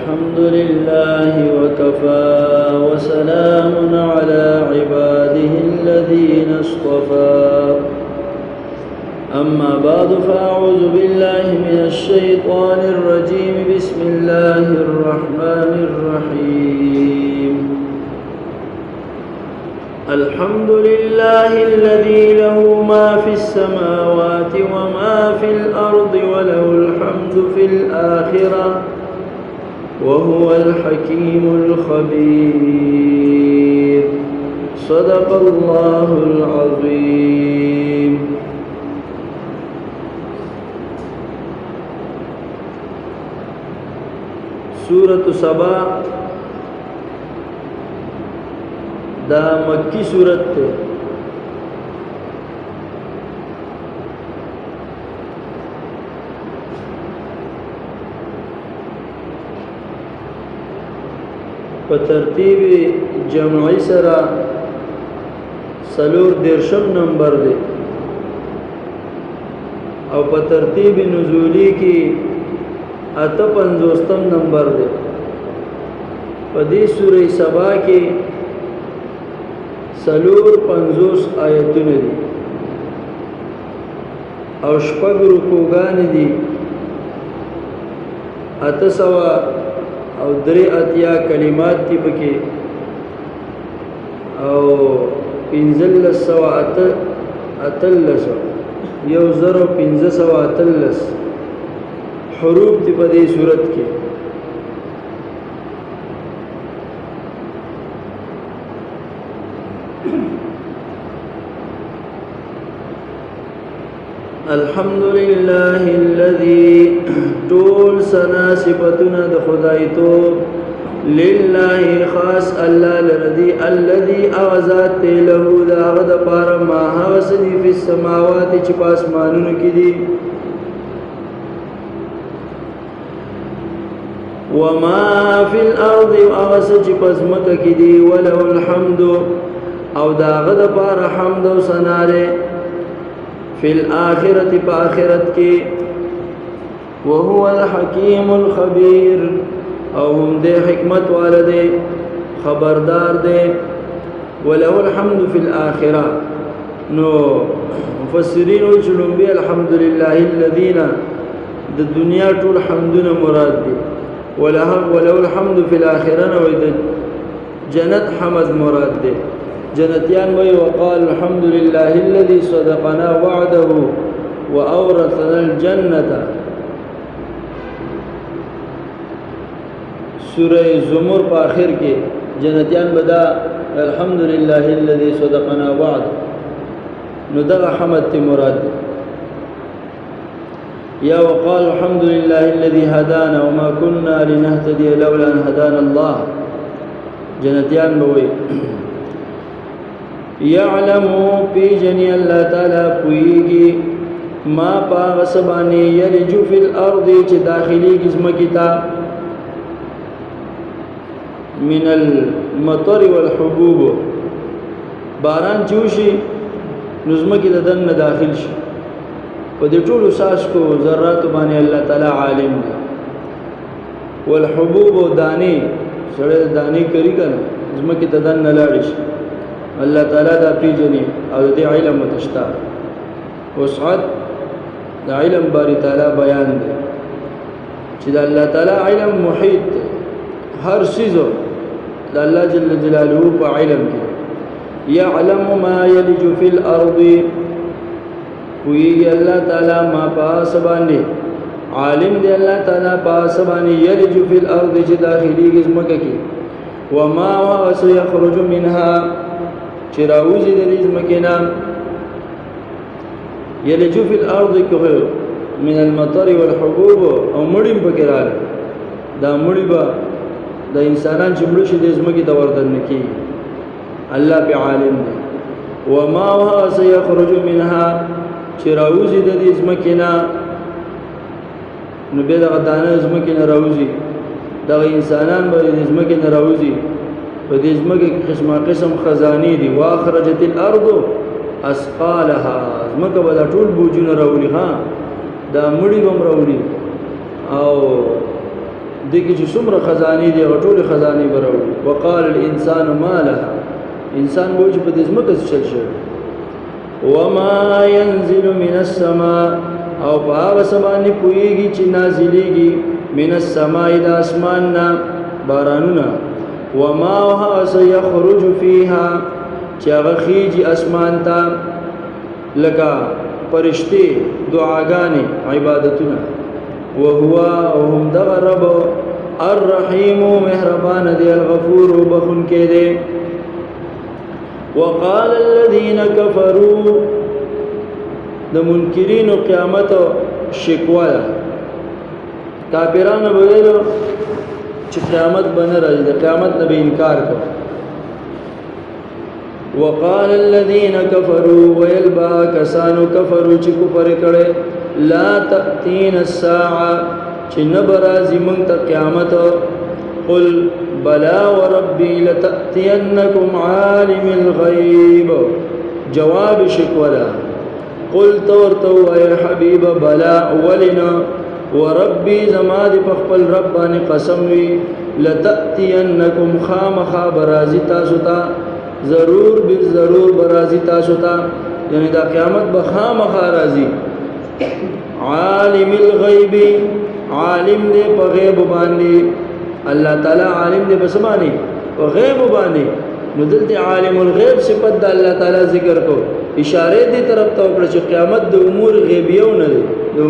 الحمد لله وكفى وسلام على عباده الذين اصطفى أما بعد فأعوذ بالله من الشيطان الرجيم بسم الله الرحمن الرحيم الحمد لله الذي له ما في السماوات وما في الأرض وله الحمد في الآخرة وهو الحكيم الخبير صدق الله العظيم. سورة سبا دا مکی سورت تے په ترتیب جمعی سرا سلور درشم نمبر دے او په ترتیب نزولی کی اتا پنزوستم نمبر دے. په دې سورہ سبا کی سلور 50 آیتونه دي او شپږ رکوګان دي اته سوا او درې اتیا کلمات دي پکې او پنځل سوا اتلس یو زرو 543 حروف دي په دې صورت کې. الحمد لله الذي طول سنا صفتنا د خدای تو لله خاص الله لردي الذي اوزات له دا غد پار ما حسني في السماوات چې پاسمانونو کې دي وما في الارض اوسج پسمکه کې دي وله الحمد او دا غد پار حمد او ثنا فی الآخرت پا آخرت کی وهو الحکیم الخبیر او هم دے حکمت والدے خبردار دے وله الحمد فی الآخرہ. نو مفسرین وچلن بی الحمدللہ الذین دا دنیا طول حمدنا مراد دی وله الحمد فی الآخرہ نو دا جنت حمد مراد دے. جنتیان وی وقال الحمد لله الذي صدقنا وعده وأورثنا الجنة. سورہ زمر پا آخر کے جنتیان بدا الحمد لله الذي صدقنا وعده ندغ حمد تی مراد. یا وقال الحمد لله الذي هدانا وما كنا لنهتدي لولا ان هدانا الله. جنتیان بوئی یعلمو پی جنی اللہ تعالی پوئیگی ما پاغ سبانی یلجو فی الارض چی داخلی گزمکتا من المطر والحبوب باران چوشی نزمکی دن داخل شی پا دی طول ساس کو ذرات بانی اللہ تعالی عالم دی والحبوب دانی سڑے دانی کری کنا نزمکی دن نلاڑی شی اللہ تعالیٰ دا پی جنی او دا علم متشتا وسعت دا علم باری تعالیٰ بیان دے چی دا اللہ تعالیٰ علم محیط دے ہر چیزو دا اللہ جل جلالہ پا علم کے. یعلم ما یلج فی الارض کوئی اللہ تعالیٰ ما پاسبانی عالم دے اللہ تعالیٰ پاسبانی یلج فی الارض چی داخلی گزمکہ کی وما وغس یخرج منها چراوزی دلیز مکینا یلجو فی الارض کخیو من المطر والحبوب او مڑیم پکرال دا مڑی با دا انسانان چی مڑشی دیز مکی دا وردن نکی اللہ پی عالم دی وما وها سیخرج منها چراوزی دلیز مکینا نبی دا غدانا از مکینا راوزی دا انسانان با دیز مکینا راوزی فدې زمکه قسم خزانی دي واخرجت الارض اسقالها زمکه ولا ټول بوجونه راولي ها دا مړی بم راولي او دغه چې څومره خزاني دي غټول خزاني برو وقال الانسان ما لها انسان وجه په دې ځمکه چل شي وما ينزل من السماء او په هغه سمانه پويږي چې نازلېږي من السماء د اسمان نه بارانونه وما هو سيخرج فيها چې هغه خيږي اسمان ته لکه فرشتي دعاګانې عبادتونه وهو هم دغه رب الرحیم مهربان دی الغفور بخون کې دی وقال الذين كفروا د منکرین قیامت شکوا کافرانو ویلو چې قیامت بنه راځي د قیامت نه به انکار کوي وقال الذين كفروا ويلبا كسانو كفروا چې کفر کړي لا تأتين الساعه چې نبرازي مونږ ته قیامت قل بلا وربي لتأتينكم عالم الغيب جواب شکولا قل تورتو يا حبيب بلا ولنا وربي زماد فخبل رباني قسموي لتأتينكم خامخا برازي تاسوتا ضرور بالضرور برازي تاسوتا یعنی دا قیامت بخامخا رازي عالم الغيب عالم دې په غیب باندې الله تعالی عالم دې بس باندې په غیب باندې نو دلته عالم الغیب صفت د الله تعالی ذکر کو اشاره دې طرف ته وکړه چې قیامت د امور غیبیو نه دي د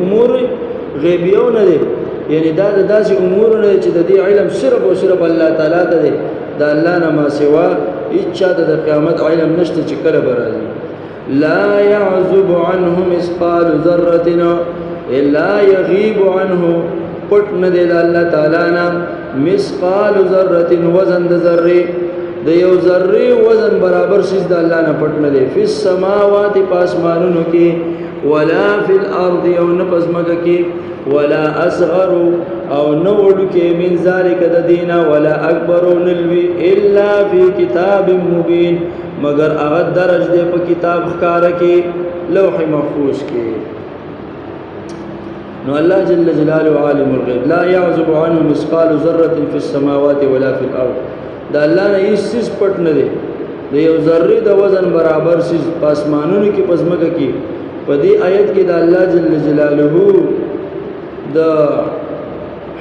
امور غیبیو نه دي یعنی دا د داسې امور نه چې د دې علم صرف او صرف الله تعالی ته دی دا الله نه ما سوا اچا د قیامت علم نشته چې کله برازي لا يعزب عنه مثقال ذره الا يغيب عنه پټ نه دی د الله تعالی نه مثقال ذره وزن د ذره د یو ذره وزن برابر شي د الله نه پټ نه دی فی السماوات پاسمانونو کې ولا فی الارض او نپزمګه کې ولا اصغر او نوړو کې من ذالک د دینا ولا اکبر نلوی الا فی کتاب مبین مگر هغه درج دی په کتاب ښکارا کې لوح محفوظ کې نو الله جل جلاله عالم الغیب لا يعزب عنه مثقال ذره في السماوات ولا في الارض دا الله نه هیڅ پټ نه دی د یو ذره د وزن برابر شي پاسمانونو کې پزمکه کې په دې آیت کې د الله جل جلاله د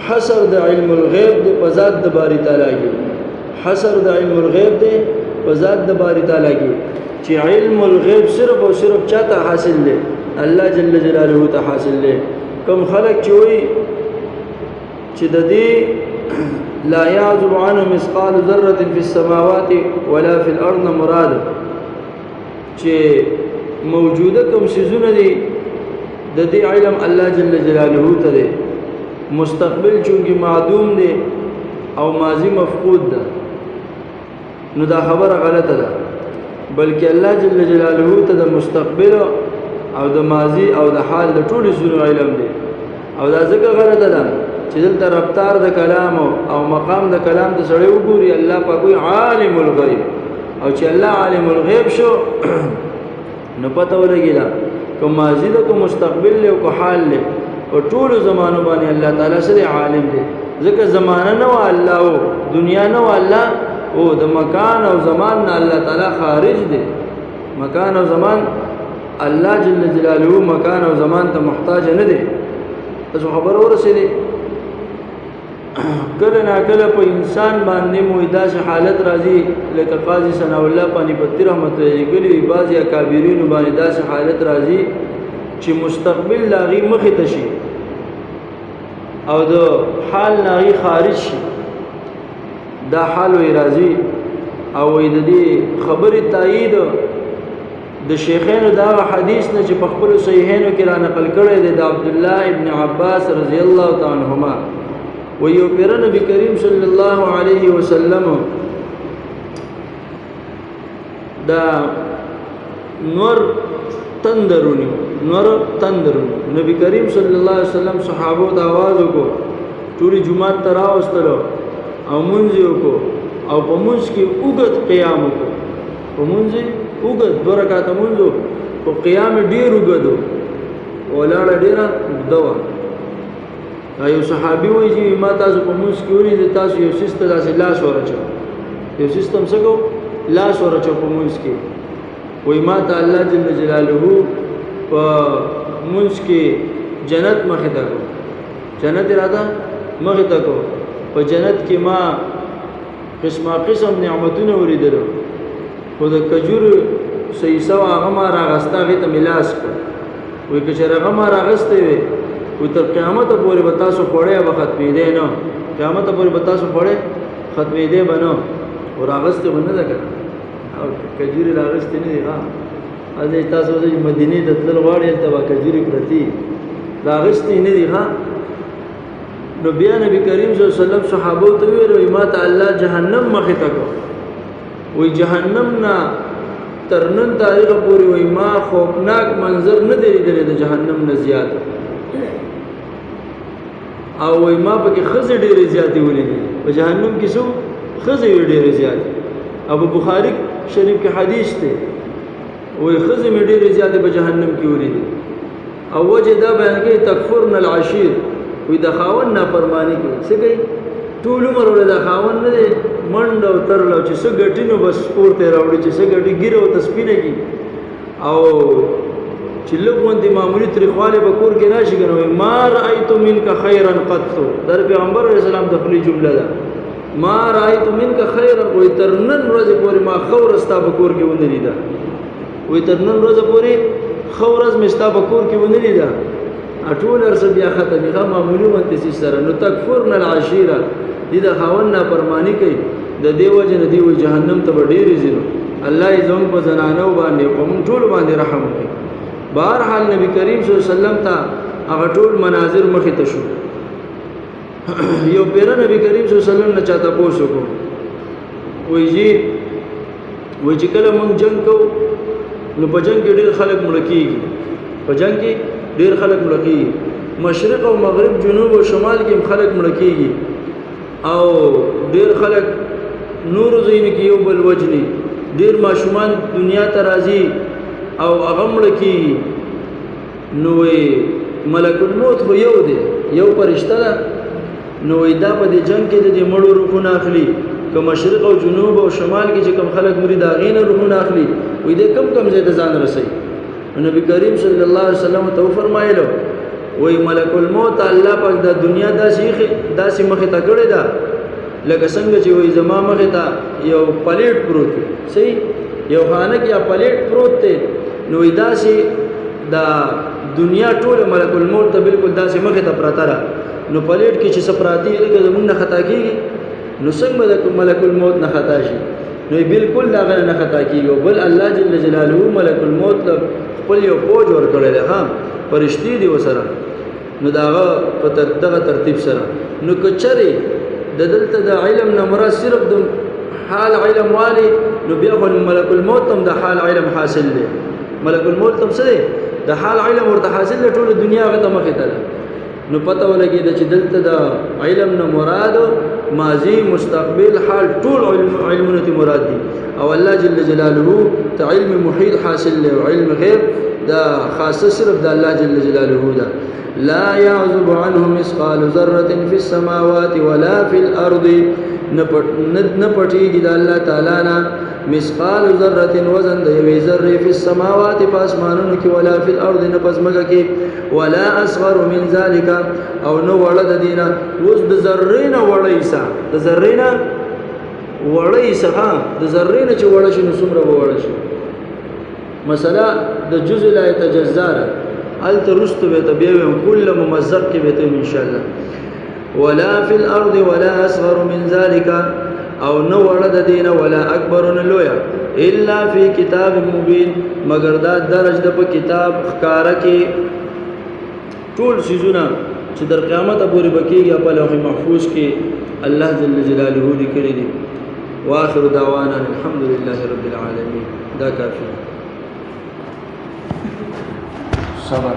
حصر د علم الغیب د پزاد د باری تعالی کې حصر د علم الغیب د پزاد د باری تعالی کې چې علم الغیب صرف او صرف چاته حاصل دی الله جل جلاله ته حاصل دی کوم خلق چې وي چې د دې لا يعزب عنه مثقال ذره في السماوات ولا في الارض مراد چې موجوده کوم شیزونه دي د دې علم الله جل جلاله ته دی مستقبل چونکی معدوم دی او ماضی مفقود ده نو دا خبره غلطه ده بلکې الله جل جلاله ته د مستقبل او د ماضی او د حال د ټولو شنو علم دی او دا ځکه غلطه ده چې دلته رفتار د کلام او مقام د کلام ته سره وګوري الله په کوئی عالم الغیب او چې الله عالم الغیب شو نو پته ولګی دا کوم ماضی ده کوم مستقبل له کو حال له او ټولو زمانو باندې الله تعالی سره عالم دی ځکه زمانه نو الله او دنیا نو الله او د مکان او زمان نه الله تعالی خارج دی مکان او زمان الله جل جلاله مکان او زمان ته محتاج نه دی تاسو خبر ورسېلې کله نا کله په انسان باندې مویدا شي حالت راځي لکه قاضي ثنا الله پانی پتی رحمت الله کلی بعضی اکابرین باندې داسې حالت راځي چې مستقبل لاغي مخه تشي او د حال لاغي خارج شي دا حال وی راځي او د دې خبره تایید د شیخانو دا حدیث نه چې په خپل صحیحینو کې را نقل کړی دی د عبد الله ابن عباس رضی الله تعالی عنهما و یو پیر نبی کریم صلی الله علیه وسلم دا نور تندرونی نبی کریم صلی الله علیه وسلم صحابو ته आवाज وکړو ټول جمعه تراوستلو او مونږ یو کو او په مونږ کې وګت قیام وکړو په مونږ وګت دوه رکعات مونږ په قیام ډیر وګدو ولاړه ډیره دوا یو صحابي وایي چې ما تاسو په موږ کې ولید تاسو یو سیستم داسې لاس ورچو یو سیستم څه کو لاس ورچو په موږ کې وایي ما ته الله جل جلاله په موږ کې جنت مخې ته کو جنت اراده مخې ته کو په جنت کې ما قسم نعمتونه ولیدل خو د کجور صحیح سوا هغه ما راغستا هغې ته ملاس کړ وایي که چېرې هغه ما راغستی وی وایي تر قیامته پورې به تاسو خوړی به ختمېدی نه قیامته پورې به تاسو خوړی ختمېدی به نه خو راغستې به نه ده که او کجورې راغستې نه دي ښه تاسو مدینې ته تلل غواړئ هلته به کجورې پرتې راغستې نه دي ښه نو بیا نبی کریم صلی الله علیه وسلم صحابو ته ویل وایي ما ته الله جهنم مخې ته کړ وایي جهنم نه تر نن تاریخه پورې وایي ما خوفناک منظر نه دی لیدلی د جهنم نه زیات او وایي ما پکې ښځې ډېرې زیاتې ولیدې په جهنم کې څو ښځې وي ډېرې زیاتې ابو بخاري شریف کې حدیث دی وایي ښځې مې ډېرې زیاتې په جهنم کې ولیدې او وجه دا بیان کوي تکفرن العشیر وی د خاوند نافرمانی کوي څه کوي ټول عمر ولې د خاوند نه دی منډه او ترله چې څه ګټي نو بس کور ته راوړي چې څه ګټي ګیره او تسپینه کی او چې لږ غوندې معمولي تریخوالی به کور کې راشي که نو ما رأیت منک خیرا قط در پیغمبر علیه السلام دخلي جمله ده ما رأیت منک خیرا وایي تر نن ورځې پورې ما ښه ورځ ستا په کور کې ونه لیده وایي تر نن ورځې پورې ښه ورځ مې ستا په کور کې ونه لیده اټول ارس بیا ختمي ښه معمولي غوندې څیز سره نو تکفرن العشیره دي د خاوند نافرماني کوي د دې وجه نه دي وایي جهنم ته به ډېرې ځي الله یې زموږ په زنانو باندې په موږ ټولو باندې رحم وکړي بهرحال نبی کریم صلی الله علیه وسلم ته هغه ټول مناظر مخې ته شو یو پیره نبی کریم صلی الله علیه وسلم نه چا تپوس وکړو وایي چې کله موږ جنګ کوو نو په جنګ کې ډېر خلک مړه کېږي په جنګ کې ډېر خلک مړه کېږي مشرق او مغرب جنوب او شمال کې هم خلک مړه کېږي او ډېر خلک نورو ځایونو کې یو بل وجني ډېر ماشومان دنیا ته راځي او هغه مړه کېږي نو ملک الموت خو یو دی یو فرشته ده نو دا په دې جنګ کې د دې مړو روحونه اخلي که مشرق او جنوب او شمال کې چې کوم خلک مري د هغې نه روحونه اخلي وایي دی کم ځای ته ځان رسوي نبی کریم صلی الله علیه وسلم ته وفرمایلو وایي ملک الموت الله پاک د دنیا داسې مخې ته کړې ده لکه څنګه چې وایي زما مخې ته یو پلیټ پروت دی صحیح یو خانه کې یا پلیټ پروت دی نو وایي داسې د دنیا ټوله ملک الموت ته بالکل داسې مخې ته پرته ده نو پلیټ کې چې څه پراته وي لکه زمونږ نه خطا کېږي نو څنګه به د ملک الموت نه خطا شي نو بالکل د هغه نه خطا کېږي بل الله جل جلاله ملک الموت له خپل یو فوج ورکړی دی ها فرشتې دي ورسره نو د هغه په دغه ترتیب سره نو که چرې د دلته د علم نه مراد صرف د حال علم والی نو بیا خو ملک الموت هم د حال علم حاصل دی ملک الموت هم څه دی د حال علم ورته حاصل دی ټوله دنیا هغه ته مخې ته ده نو پته ولګېده چې دلته د علم نه مراد ماضي مستقبل حال ټول علمونه ته مراد دي او الله جل جلاله ته علم محیط حاصل له علم غیب دا خاصه صرف د الله جل جلاله ده لا يعزب عنه مثقال ذره في السماوات ولا في الارض نپټیږي د الله تعالی نه مثقال ذره وزن د یوې ذره په السماوات په اسمانونو کې ولا فی الارض نه پزماګه کې ولا اصغر من ذلك او نو وړه د دینه اوس د ذرینه وړایسا د ذرینه وړایسا د ذرینه چې وړه شي نو څومره وړه شي مثلا د جزء لا يتجزا ال ترست به تبيهم كل ممزق کې به ان شاء الله ولا في الارض ولا اصغر من ذلك او نو وړه د دینه ولا اکبر لویا الا فی کتاب مبین مگر دا درج د په کتاب ښکارا کې ټول سيزونه چې در قیامت پورې بکیږي په لوح محفوظ کې الله جل جلاله لیکلي دي واخر دعوانا الحمد لله رب العالمين دا کافی صبر